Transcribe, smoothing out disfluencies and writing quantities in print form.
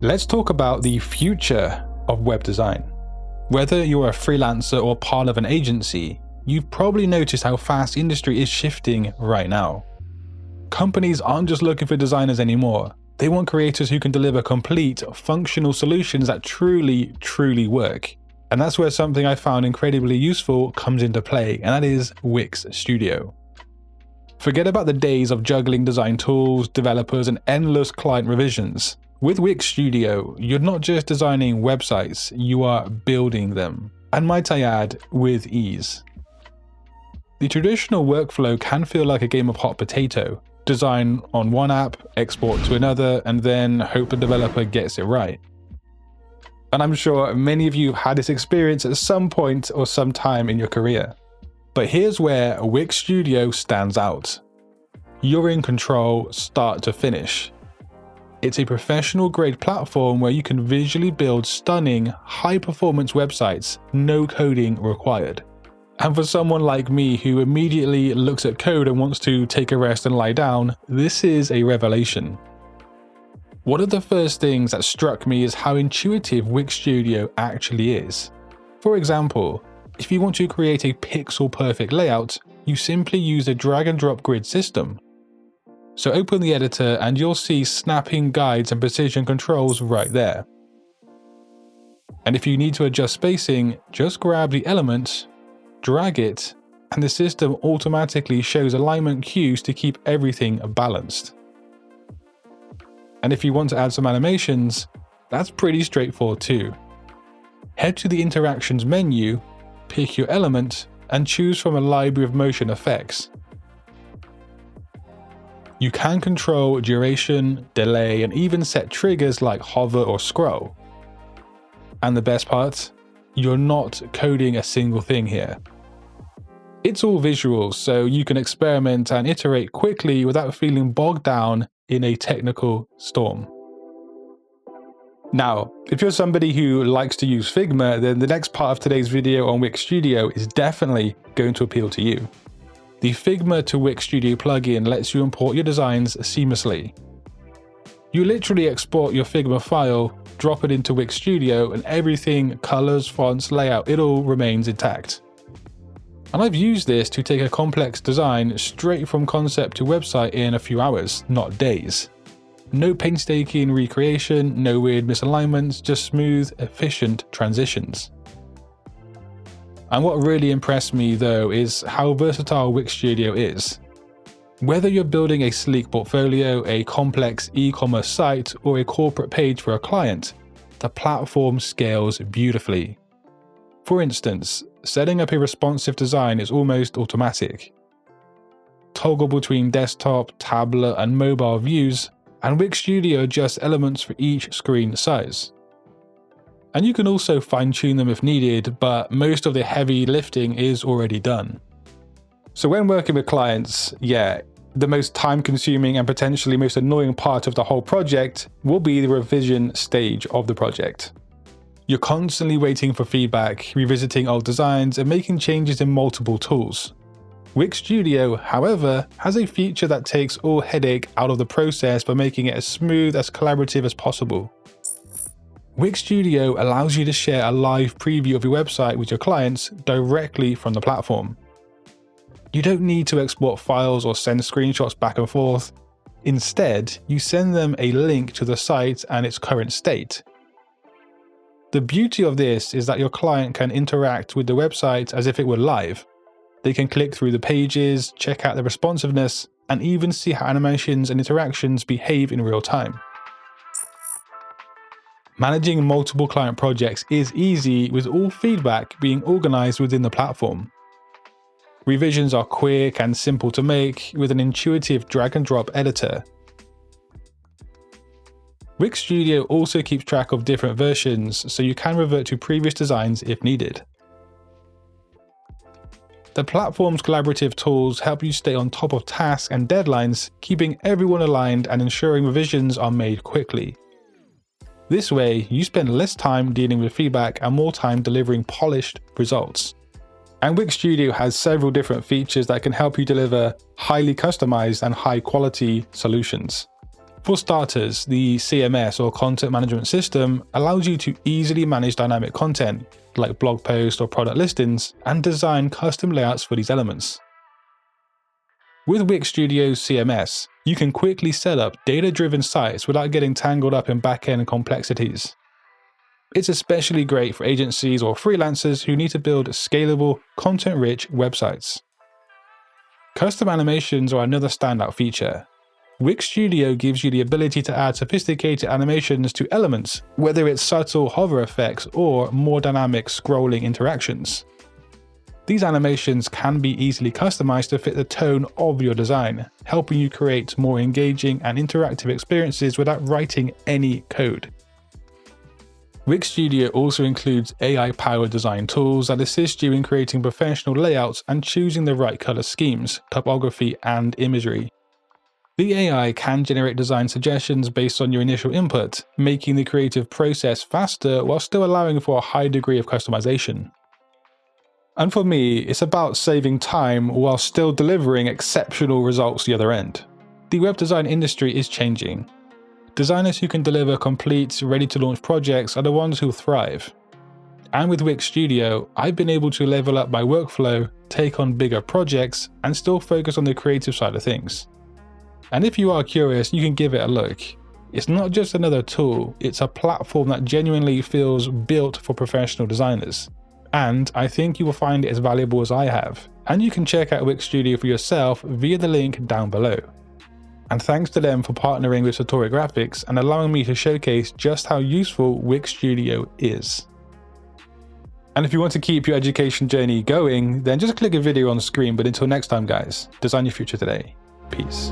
Let's talk about the future of web design. Whether you're a freelancer or part of an agency, you've probably noticed how fast the industry is shifting right now. Companies aren't just looking for designers anymore. They want creators who can deliver complete, functional solutions that truly work. And that's where something I found incredibly useful comes into play, and that is Wix Studio. Forget about the days of juggling design tools, developers, and endless client revisions. With Wix Studio, you're not just designing websites, you are building them. And might I add, with ease. The traditional workflow can feel like a game of hot potato. Design on one app, export to another, and then hope the developer gets it right. And I'm sure many of you have had this experience at some point or some time in your career. But here's where Wix Studio stands out. You're in control start to finish. It's a professional-grade platform where you can visually build stunning, high-performance websites, no coding required. And for someone like me who immediately looks at code and wants to take a rest and lie down, this is a revelation. One of the first things that struck me is how intuitive Wix Studio actually is. For example, if you want to create a pixel-perfect layout, you simply use a drag-and-drop grid system. So open the editor and you'll see snapping guides and precision controls right there. And if you need to adjust spacing, just grab the element, drag it, and the system automatically shows alignment cues to keep everything balanced. And if you want to add some animations, that's pretty straightforward too. Head to the interactions menu, pick your element, and choose from a library of motion effects. You can control duration, delay, and even set triggers like hover or scroll. And the best part? You're not coding a single thing here. It's all visual, so you can experiment and iterate quickly without feeling bogged down in a technical storm. Now, if you're somebody who likes to use Figma, then the next part of today's video on Wix Studio is definitely going to appeal to you. The Figma to Wix Studio plugin lets you import your designs seamlessly. You literally export your Figma file, drop it into Wix Studio, and everything, colors, fonts, layout, it all remains intact. And I've used this to take a complex design straight from concept to website in a few hours, not days. No painstaking recreation, no weird misalignments, just smooth, efficient transitions. And what really impressed me though is how versatile Wix Studio is. Whether you're building a sleek portfolio, a complex e-commerce site, or a corporate page for a client, the platform scales beautifully. For instance, setting up a responsive design is almost automatic. Toggle between desktop, tablet, and mobile views, and Wix Studio adjusts elements for each screen size. And you can also fine-tune them if needed, but most of the heavy lifting is already done. So when working with clients, the most time-consuming and potentially most annoying part of the whole project will be the revision stage of the project. You're constantly waiting for feedback, revisiting old designs, and making changes in multiple tools. Wix Studio, however, has a feature that takes all headache out of the process by making it as smooth, as collaborative as possible. Wix Studio allows you to share a live preview of your website with your clients directly from the platform. You don't need to export files or send screenshots back and forth. Instead, you send them a link to the site and its current state. The beauty of this is that your client can interact with the website as if it were live. They can click through the pages, check out the responsiveness, and even see how animations and interactions behave in real time. Managing multiple client projects is easy with all feedback being organized within the platform. Revisions are quick and simple to make with an intuitive drag-and-drop editor. Wix Studio also keeps track of different versions, so you can revert to previous designs if needed. The platform's collaborative tools help you stay on top of tasks and deadlines, keeping everyone aligned and ensuring revisions are made quickly. This way, you spend less time dealing with feedback and more time delivering polished results. And Wix Studio has several different features that can help you deliver highly customized and high quality solutions. For starters, the CMS or content management system allows you to easily manage dynamic content like blog posts or product listings and design custom layouts for these elements. With Wix Studio's CMS, you can quickly set up data-driven sites without getting tangled up in back-end complexities. It's especially great for agencies or freelancers who need to build scalable, content-rich websites. Custom animations are another standout feature. Wix Studio gives you the ability to add sophisticated animations to elements, whether it's subtle hover effects or more dynamic scrolling interactions. These animations can be easily customized to fit the tone of your design, helping you create more engaging and interactive experiences without writing any code. Wix Studio also includes AI-powered design tools that assist you in creating professional layouts and choosing the right color schemes, typography, and imagery. The AI can generate design suggestions based on your initial input, making the creative process faster while still allowing for a high degree of customization. And for me, it's about saving time while still delivering exceptional results the other end. The web design industry is changing. Designers who can deliver complete, ready-to-launch projects are the ones who thrive. And with Wix Studio, I've been able to level up my workflow, take on bigger projects, and still focus on the creative side of things. And if you are curious, you can give it a look. It's not just another tool, it's a platform that genuinely feels built for professional designers. And I think you will find it as valuable as I have. And you can check out Wix Studio for yourself via the link down below. And thanks to them for partnering with Satori Graphics and allowing me to showcase just how useful Wix Studio is. And if you want to keep your education journey going, then just click a video on the screen. But until next time guys, design your future today. Peace.